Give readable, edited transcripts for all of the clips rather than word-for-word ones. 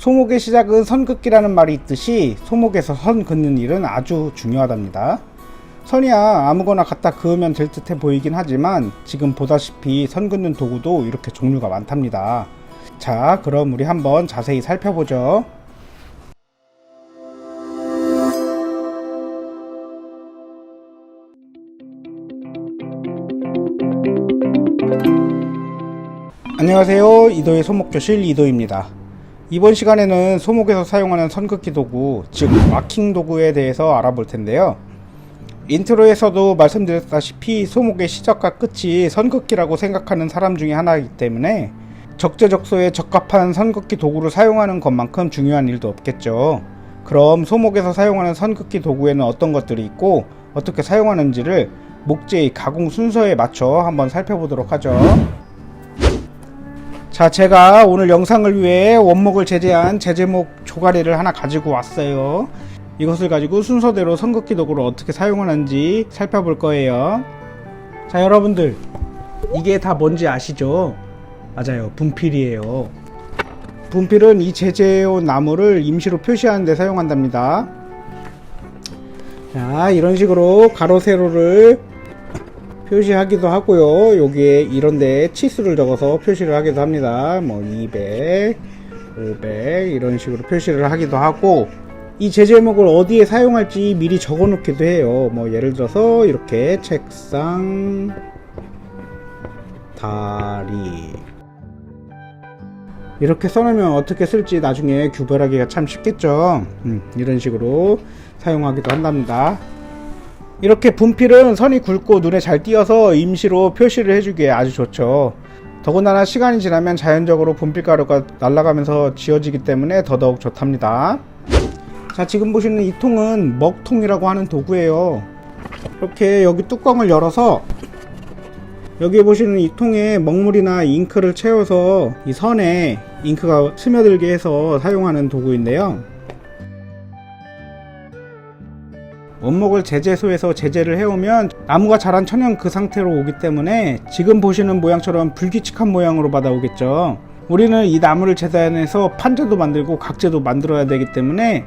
소목의 시작은 선 긋기라는 말이 있듯이 소목에서 선 긋는 일은 아주 중요하답니다. 선이야 아무거나 갖다 그으면 될 듯해 보이긴 하지만 지금 보다시피 선 긋는 도구도 이렇게 종류가 많답니다. 자, 그럼 우리 한번 자세히 살펴보죠. 안녕하세요. 이도의 소목교실 이도입니다. 이번 시간에는 소목에서 사용하는 선긋기 도구, 즉 마킹 도구에 대해서 알아볼 텐데요. 인트로에서도 말씀드렸다시피 소목의 시작과 끝이 선긋기라고 생각하는 사람 중에 하나이기 때문에 적재적소에 적합한 선긋기 도구를 사용하는 것만큼 중요한 일도 없겠죠. 그럼 소목에서 사용하는 선긋기 도구에는 어떤 것들이 있고 어떻게 사용하는지를 목재의 가공 순서에 맞춰 한번 살펴보도록 하죠. 자, 제가 오늘 영상을 위해 원목을 제재한 제재목 조가리를 하나 가지고 왔어요. 이것을 가지고 순서대로 선긋기 도구를 어떻게 사용하는지 살펴볼 거예요. 자, 여러분들 이게 다 뭔지 아시죠? 맞아요, 분필이에요. 분필은 이 제재해온 나무를 임시로 표시하는 데 사용한답니다. 자, 이런 식으로 가로 세로를 표시하기도 하고요. 여기에 이런데 치수를 적어서 표시를 하기도 합니다. 뭐 200, 500 이런 식으로 표시를 하기도 하고, 이 제재목을 어디에 사용할지 미리 적어 놓기도 해요. 뭐 예를 들어서 이렇게 책상, 다리 이렇게 써놓으면 어떻게 쓸지 나중에 구별하기가 참 쉽겠죠. 이런 식으로 사용하기도 한답니다. 이렇게 분필은 선이 굵고 눈에 잘 띄어서 임시로 표시를 해주기에 아주 좋죠. 더군다나 시간이 지나면 자연적으로 분필가루가 날아가면서 지워지기 때문에 더더욱 좋답니다. 자, 지금 보시는 이 통은 먹통이라고 하는 도구예요. 이렇게 여기 뚜껑을 열어서 여기 보시는 이 통에 먹물이나 잉크를 채워서 이 선에 잉크가 스며들게 해서 사용하는 도구인데요. 원목을 제재소에서 제재를 해오면 나무가 자란 천연 그 상태로 오기 때문에 지금 보시는 모양처럼 불규칙한 모양으로 받아오겠죠. 우리는 이 나무를 재단해서 판재도 만들고 각재도 만들어야 되기 때문에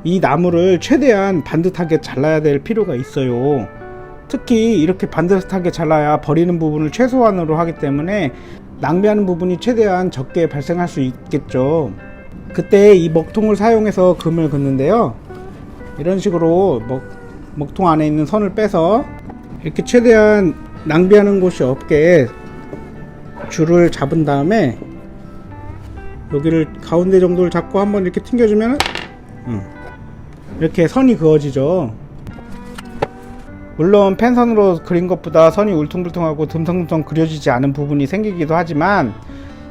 이 나무를 최대한 반듯하게 잘라야 될 필요가 있어요. 특히 이렇게 반듯하게 잘라야 버리는 부분을 최소한으로 하기 때문에 낭비하는 부분이 최대한 적게 발생할 수 있겠죠. 그때 이 먹통을 사용해서 금을 긋는데요. 이런 식으로 먹통 안에 있는 선을 빼서 이렇게 최대한 낭비하는 곳이 없게 줄을 잡은 다음에 여기를 가운데 정도를 잡고 한번 이렇게 튕겨주면 이렇게 선이 그어지죠. 물론 펜선으로 그린 것보다 선이 울퉁불퉁하고 듬성듬성 그려지지 않은 부분이 생기기도 하지만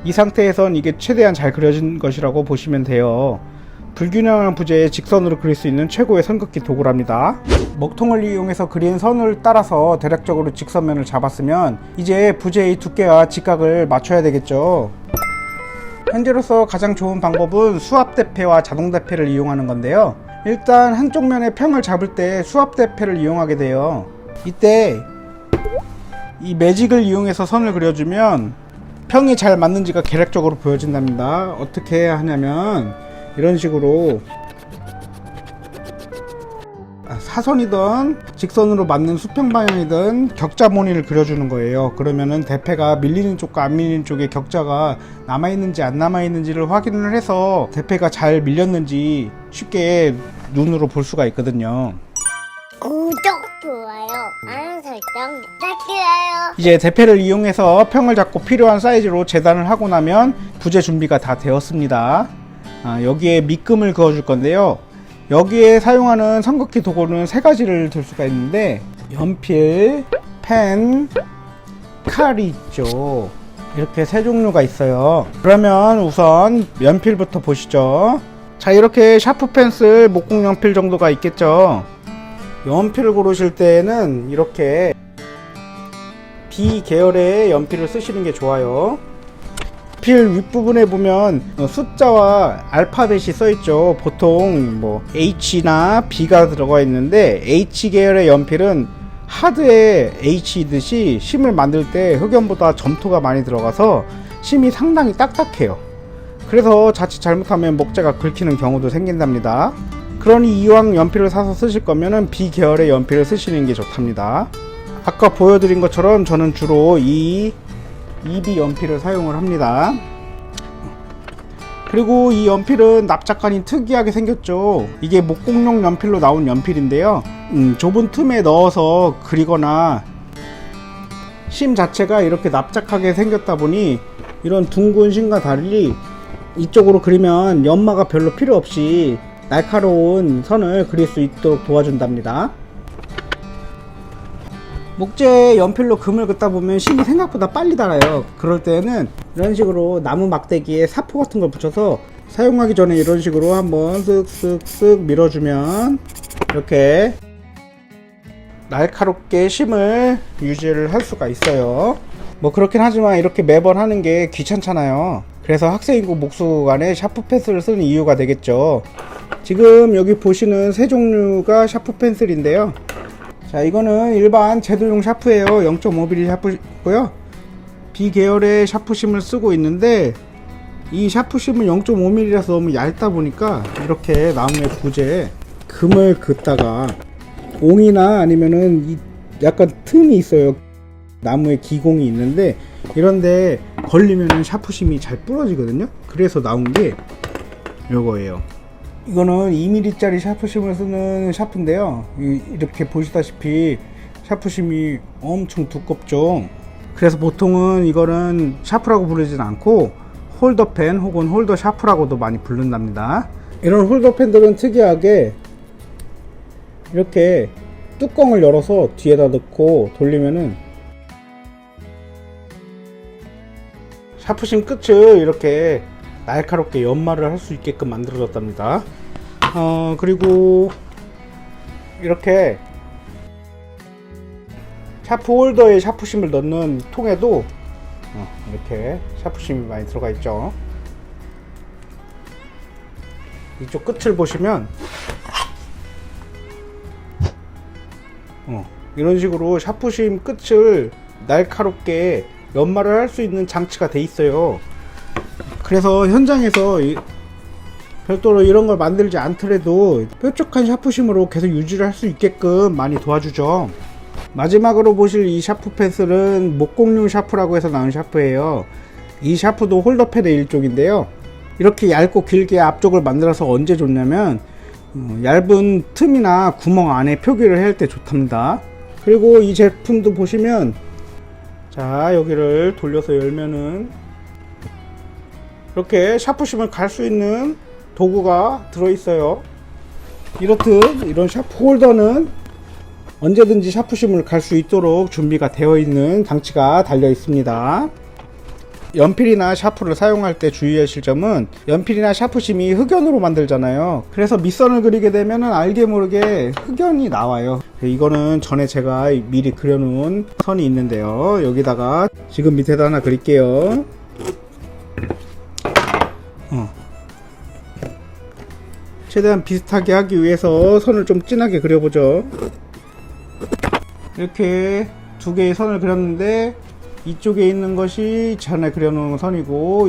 이 상태에선 이게 최대한 잘 그려진 것이라고 보시면 돼요. 불균형한 부재에 직선으로 그릴 수 있는 최고의 선긋기 도구랍니다. 먹통을 이용해서 그린 선을 따라서 대략적으로 직선면을 잡았으면 이제 부재의 두께와 직각을 맞춰야 되겠죠. 현재로서 가장 좋은 방법은 수압대패와 자동대패를 이용하는 건데요. 일단 한쪽 면의 평을 잡을 때 수압대패를 이용하게 돼요. 이때 이 매직을 이용해서 선을 그려주면 평이 잘 맞는지가 계략적으로 보여진답니다. 어떻게 하냐면 이런 식으로 사선이든 직선으로 맞는 수평 방향이든 격자 무늬를 그려주는 거예요. 그러면은 대패가 밀리는 쪽과 안 밀리는 쪽에 격자가 남아있는지 안 남아있는지를 확인을 해서 대패가 잘 밀렸는지 쉽게 눈으로 볼 수가 있거든요. 구독, 좋아요, 알람 설정 부탁드려요. 이제 대패를 이용해서 평을 잡고 필요한 사이즈로 재단을 하고 나면 부재 준비가 다 되었습니다. 여기에 밑금을 그어줄 건데요. 여기에 사용하는 선긋기 도구는 세 가지를 들 수가 있는데 연필, 펜, 칼이 있죠. 이렇게 세 종류가 있어요. 그러면 우선 연필부터 보시죠. 자, 이렇게 샤프 펜슬, 목공 연필 정도가 있겠죠. 연필을 고르실 때는 이렇게 B 계열의 연필을 쓰시는 게 좋아요. 연필 윗부분에 보면 숫자와 알파벳이 써있죠. 보통 뭐 H나 B가 들어가 있는데 H 계열의 연필은 하드에 H이듯이 심을 만들 때 흑연보다 점토가 많이 들어가서 심이 상당히 딱딱해요. 그래서 자칫 잘못하면 목재가 긁히는 경우도 생긴답니다. 그러니 이왕 연필을 사서 쓰실 거면은 B 계열의 연필을 쓰시는 게 좋답니다. 아까 보여드린 것처럼 저는 주로 이 EB 연필을 사용을 합니다. 그리고 이 연필은 납작관이 특이하게 생겼죠. 이게 목공용 연필로 나온 연필인데요, 좁은 틈에 넣어서 그리거나 심 자체가 이렇게 납작하게 생겼다 보니 이런 둥근 심과 달리 이쪽으로 그리면 연마가 별로 필요 없이 날카로운 선을 그릴 수 있도록 도와준답니다. 목재 연필로 금을 긋다 보면 심이 생각보다 빨리 닳아요. 그럴 때는 이런 식으로 나무 막대기에 사포 같은 걸 붙여서 사용하기 전에 이런 식으로 한번 쓱쓱쓱 밀어주면 이렇게 날카롭게 심을 유지를 할 수가 있어요. 뭐 그렇긴 하지만 이렇게 매번 하는 게 귀찮잖아요. 그래서 학생이고 목수간에 샤프 펜슬을 쓰는 이유가 되겠죠. 지금 여기 보시는 세 종류가 샤프 펜슬인데요, 자, 이거는 일반 제도용 샤프예요. 0.5mm 샤프고요. B 계열의 샤프심을 쓰고 있는데 이 샤프심은 0.5mm라서 너무 얇다 보니까 이렇게 나무의 부재에 금을 긋다가 옹이나 아니면은 이 약간 틈이 있어요. 나무에 기공이 있는데 이런데 걸리면은 샤프심이 잘 부러지거든요. 그래서 나온 게 요거예요. 이거는 2mm짜리 샤프심을 쓰는 샤프인데요, 이렇게 보시다시피 샤프심이 엄청 두껍죠. 그래서 보통은 이거는 샤프라고 부르진 않고 홀더펜 혹은 홀더 샤프라고도 많이 부른답니다. 이런 홀더펜들은 특이하게 이렇게 뚜껑을 열어서 뒤에다 넣고 돌리면은 샤프심 끝을 이렇게 날카롭게 연마를 할 수 있게끔 만들어졌답니다. 그리고 이렇게 샤프 홀더에 샤프심을 넣는 통에도 이렇게 샤프심이 많이 들어가 있죠. 이쪽 끝을 보시면 이런 식으로 샤프심 끝을 날카롭게 연마를 할 수 있는 장치가 돼 있어요. 그래서 현장에서 별도로 이런 걸 만들지 않더라도 뾰족한 샤프심으로 계속 유지를 할 수 있게끔 많이 도와주죠. 마지막으로 보실 이 샤프 펜슬은 목공용 샤프라고 해서 나온 샤프예요. 이 샤프도 홀더펜의 일종인데요, 이렇게 얇고 길게 앞쪽을 만들어서 언제 좋냐면 얇은 틈이나 구멍 안에 표기를 할 때 좋답니다. 그리고 이 제품도 보시면, 자, 여기를 돌려서 열면은 이렇게 샤프심을 갈 수 있는 도구가 들어있어요. 이렇듯 이런 샤프 홀더는 언제든지 샤프심을 갈 수 있도록 준비가 되어 있는 장치가 달려 있습니다. 연필이나 샤프를 사용할 때 주의하실 점은, 연필이나 샤프심이 흑연으로 만들잖아요. 그래서 밑선을 그리게 되면 알게 모르게 흑연이 나와요. 이거는 전에 제가 미리 그려놓은 선이 있는데요, 여기다가 지금 밑에다 하나 그릴게요. 최대한 비슷하게 하기 위해서 선을 좀 진하게 그려보죠. 이렇게 두 개의 선을 그렸는데 이쪽에 있는 것이 전에 그려놓은 선이고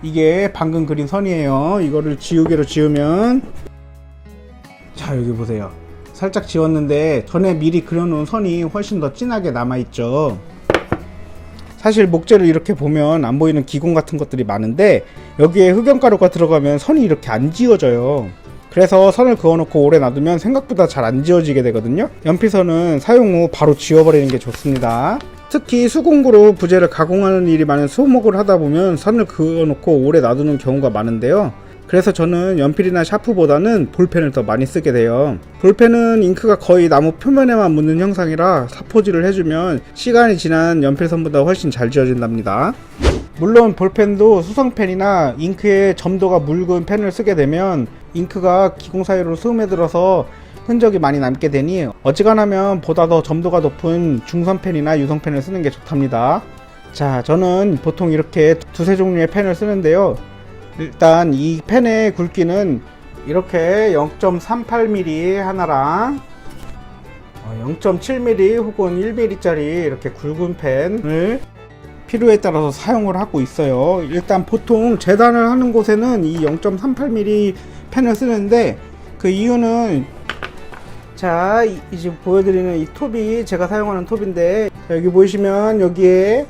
이게 방금 그린 선이에요. 이거를 지우개로 지우면, 자, 여기 보세요. 살짝 지웠는데 전에 미리 그려놓은 선이 훨씬 더 진하게 남아있죠. 사실 목재를 이렇게 보면 안 보이는 기공 같은 것들이 많은데 여기에 흑연가루가 들어가면 선이 이렇게 안 지워져요. 그래서 선을 그어놓고 오래 놔두면 생각보다 잘 안 지워지게 되거든요. 연필선은 사용 후 바로 지워버리는 게 좋습니다. 특히 수공구로 부재를 가공하는 일이 많은 수목을 하다 보면 선을 그어놓고 오래 놔두는 경우가 많은데요, 그래서 저는 연필이나 샤프보다는 볼펜을 더 많이 쓰게 돼요. 볼펜은 잉크가 거의 나무 표면에만 묻는 형상이라 사포질을 해주면 시간이 지난 연필선보다 훨씬 잘 지워진답니다. 물론 볼펜도 수성펜이나 잉크에 점도가 묽은 펜을 쓰게 되면 잉크가 기공 사이로 스며들어서 흔적이 많이 남게 되니 어지간하면 보다 더 점도가 높은 중선펜이나 유성펜을 쓰는 게 좋답니다. 자, 저는 보통 이렇게 두세 종류의 펜을 쓰는데요, 일단 이 펜의 굵기는 이렇게 0.38mm 하나랑 0.7mm 혹은 1mm 짜리 이렇게 굵은 펜을 필요에 따라서 사용을 하고 있어요. 일단 보통 재단을 하는 곳에는 이 0.38mm 펜을 쓰는데, 그 이유는, 자, 이제 보여드리는 이 톱이 제가 사용하는 톱인데, 자, 여기 보시면 여기에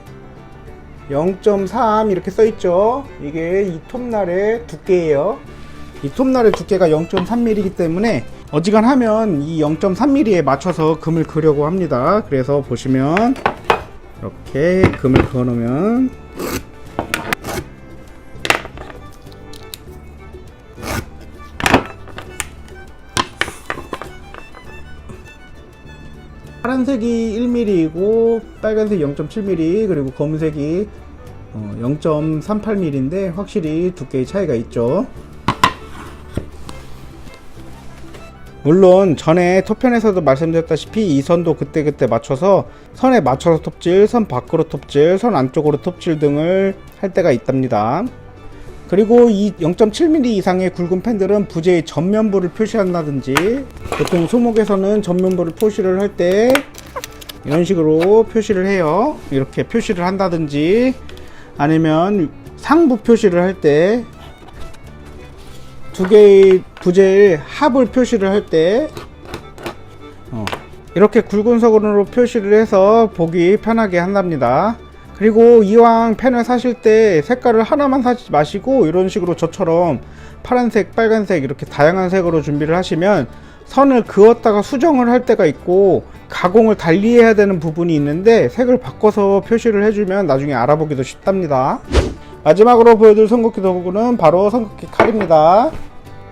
0.3 이렇게 써있죠. 이게 이 톱날의 두께예요. 이 톱날의 두께가 0.3mm이기 때문에 어지간하면 이 0.3mm에 맞춰서 금을 그려고 합니다. 그래서 보시면 이렇게 금을 그어 놓으면 파란색이 1mm이고 빨간색이 0.7mm 그리고 검은색이 0.38mm인데 확실히 두께의 차이가 있죠. 물론 전에 톱편에서도 말씀드렸다시피 이 선도 그때그때 맞춰서 선에 맞춰서 톱질, 선 밖으로 톱질, 선 안쪽으로 톱질 등을 할 때가 있답니다. 그리고 이 0.7mm 이상의 굵은 펜들은 부재의 전면부를 표시한다든지, 보통 소목에서는 전면부를 표시를 할 때 이런 식으로 표시를 해요. 이렇게 표시를 한다든지, 아니면 상부 표시를 할 때 두 개의 부재의 합을 표시를 할 때 이렇게 굵은 선으로 표시를 해서 보기 편하게 한답니다. 그리고 이왕 펜을 사실 때 색깔을 하나만 사지 마시고 이런 식으로 저처럼 파란색, 빨간색 이렇게 다양한 색으로 준비를 하시면 선을 그었다가 수정을 할 때가 있고 가공을 달리 해야 되는 부분이 있는데 색을 바꿔서 표시를 해주면 나중에 알아보기도 쉽답니다. 마지막으로 보여드릴 선긋기 도구는 바로 선긋기 칼입니다.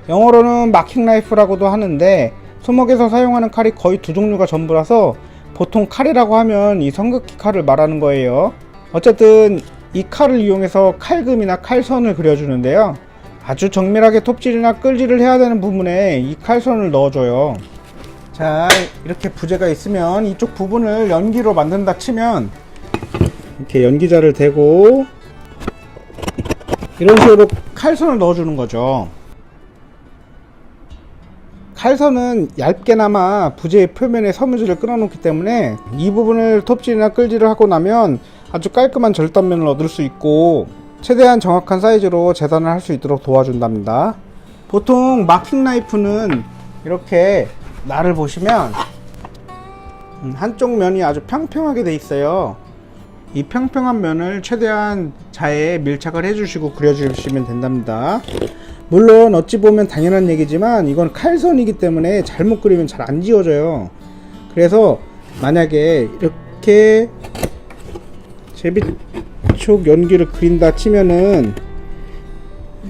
영어로는 마킹 나이프라고도 하는데 소목에서 사용하는 칼이 거의 두 종류가 전부라서 보통 칼이라고 하면 이 선긋기 칼을 말하는 거예요. 어쨌든 이 칼을 이용해서 칼금이나 칼선을 그려주는데요. 아주 정밀하게 톱질이나 끌질을 해야 되는 부분에 이 칼선을 넣어줘요. 자, 이렇게 부재가 있으면 이쪽 부분을 연기로 만든다 치면 이렇게 연기자를 대고 이런 식으로 칼선을 넣어주는 거죠. 칼선은 얇게나마 부재의 표면에 섬유질을 끊어놓기 때문에 이 부분을 톱질이나 끌질을 하고 나면 아주 깔끔한 절단면을 얻을 수 있고 최대한 정확한 사이즈로 재단을 할 수 있도록 도와준답니다. 보통 마킹 나이프는 이렇게 날을 보시면 한쪽 면이 아주 평평하게 돼 있어요. 이 평평한 면을 최대한 자에 밀착을 해주시고 그려주시면 된답니다. 물론 어찌 보면 당연한 얘기지만 이건 칼선이기 때문에 잘못 그리면 잘 안 지워져요. 그래서 만약에 이렇게 제비촉 연기를 그린다 치면은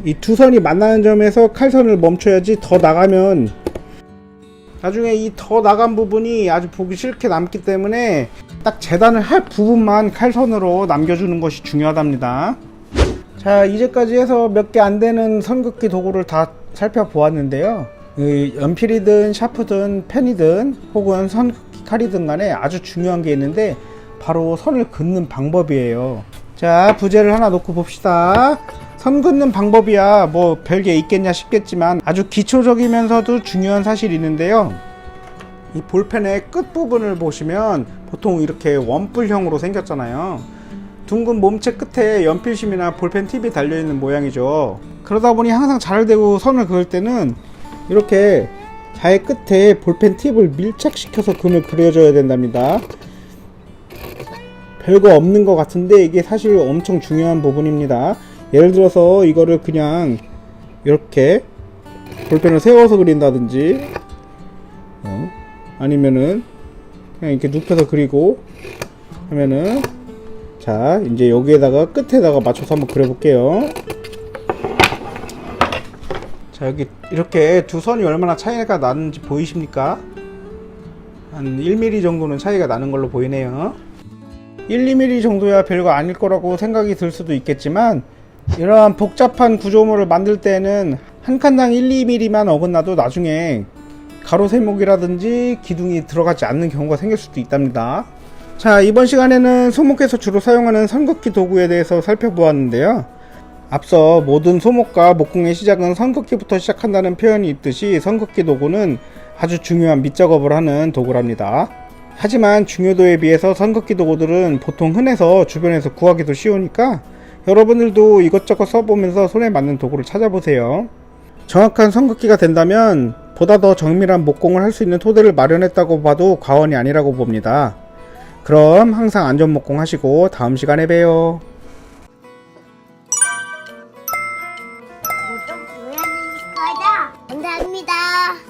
이 두 선이 만나는 점에서 칼선을 멈춰야지 더 나가면 나중에 이 더 나간 부분이 아주 보기 싫게 남기 때문에 딱 재단을 할 부분만 칼선으로 남겨주는 것이 중요하답니다. 자, 이제까지 해서 몇 개 안되는 선긋기 도구를 다 살펴보았는데요. 연필이든 샤프든 펜이든 혹은 선긋기 칼이든 간에 아주 중요한 게 있는데 바로 선을 긋는 방법이에요. 자, 부재를 하나 놓고 봅시다. 선 긋는 방법이야 뭐 별게 있겠냐 싶겠지만 아주 기초적이면서도 중요한 사실이 있는데요. 이 볼펜의 끝부분을 보시면 보통 이렇게 원뿔형으로 생겼잖아요. 둥근 몸체 끝에 연필심이나 볼펜 팁이 달려있는 모양이죠. 그러다 보니 항상 잘 되고 선을 그을 때는 이렇게 자의 끝에 볼펜 팁을 밀착시켜서 금을 그려줘야 된답니다. 별거 없는 것 같은데 이게 사실 엄청 중요한 부분입니다. 예를 들어서 이거를 그냥 이렇게 볼펜을 세워서 그린다든지 아니면은 그냥 이렇게 눕혀서 그리고 하면은, 자, 이제 여기에다가 끝에다가 맞춰서 한번 그려볼게요. 자, 여기 이렇게 두 선이 얼마나 차이가 나는지 보이십니까? 한 1mm 정도는 차이가 나는 걸로 보이네요. 1, 2mm 정도야 별거 아닐 거라고 생각이 들 수도 있겠지만 이러한 복잡한 구조물을 만들 때는 한 칸당 1, 2mm만 어긋나도 나중에 가로 세목이라든지 기둥이 들어가지 않는 경우가 생길 수도 있답니다. 자, 이번 시간에는 소목에서 주로 사용하는 선긋기 도구에 대해서 살펴보았는데요. 앞서 모든 소목과 목공의 시작은 선긋기부터 시작한다는 표현이 있듯이 선긋기 도구는 아주 중요한 밑작업을 하는 도구랍니다. 하지만 중요도에 비해서 선긋기 도구들은 보통 흔해서 주변에서 구하기도 쉬우니까 여러분들도 이것저것 써보면서 손에 맞는 도구를 찾아보세요. 정확한 선긋기가 된다면 보다 더 정밀한 목공을 할 수 있는 토대를 마련했다고 봐도 과언이 아니라고 봅니다. 그럼 항상 안전 목공하시고 다음 시간에 봬요. 구독, 좋아요, 감사합니다.